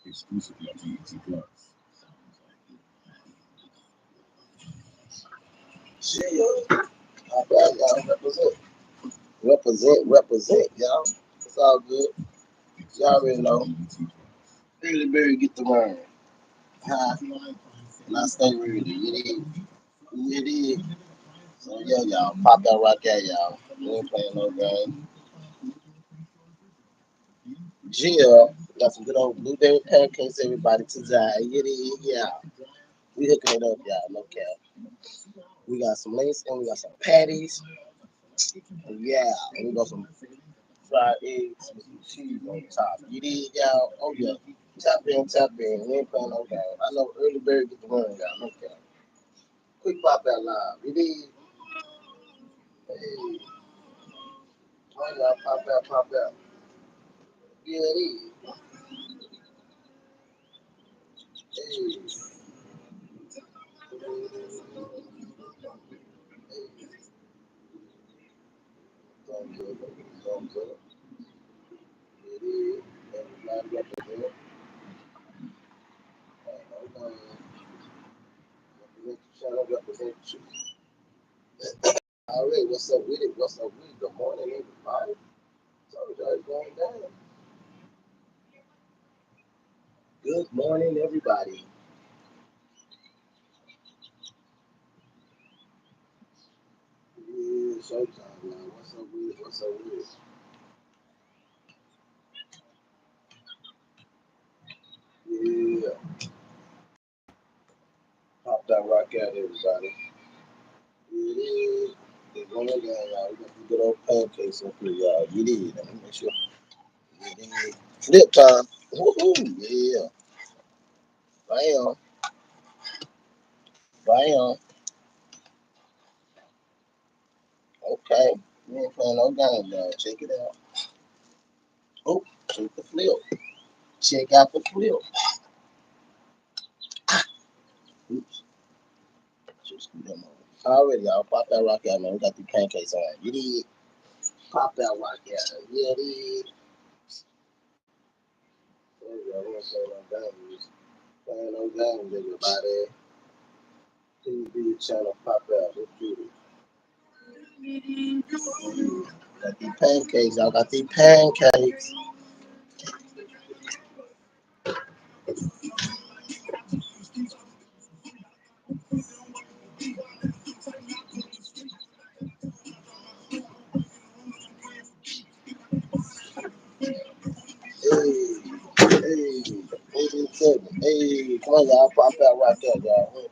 Exclusively on BET Plus. Yeah, I bet y'all represent, y'all. It's all good. Y'all already know. Really, Berry get the word. Huh? And I stay ready. It is. It is. So yeah, y'all. Pop that rock at y'all. We ain't playing no game. Jill got some good old blueberry pancakes, everybody today. It is, yeah. We hooking it up, y'all. No cap. We got some links and we got some patties. Yeah. And we got some fried eggs with some cheese on top. You did, y'all. Oh yeah. Tap in, tap in. We ain't playing no game. I know early bird get the run, y'all. No cap. Quick pop that live. You did. Hey. Oh y'all pop that, pop that. Yeah, it is. Hey. Thumbs up. Thumbs up. It is. Everybody represent. Okay. Represent the channel, represent you. All right, what's up with it? What's up with it? Good morning, everybody. Told y'all it's going down. Good morning, everybody. Yeah, showtime now. What's up with it? What's up with it? Yeah, pop that rock out, everybody. Yeah, it's going down, y'all. We got some good old pancakes up here, y'all. You did. Let me make sure. You did. Flip time. Woohoo! Yeah. Bam. Bam. Okay. We ain't playing no game, y'all. Check it out. Oh, check the flip. Check out the flip. Oops. Just do them over. Already, y'all. Pop that rock out, man. We got the pancakes on. You did. Pop that rock out. Yeah, it is. There you go. We ain't playing no games. Playing no games, everybody. Please be your channel. Pop out. Let's do it. Got these pancakes. Y'all got these pancakes. Hey, hey, hey, come on, y'all. Pop out right there, y'all.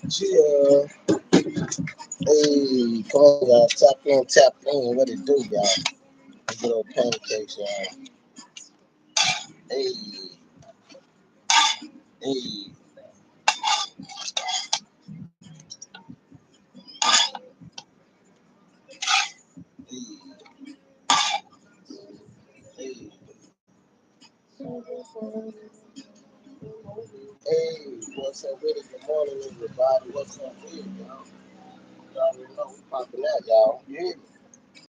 Yeah. Hey, come on, y'all. Tap in, tap in. What it do, y'all? Good old pancakes, y'all. Hey, hey, hey, hey. Hey, what's up with it? Good morning, everybody. What's up with it, y'all? Y'all already know we popping out, y'all. You hear me?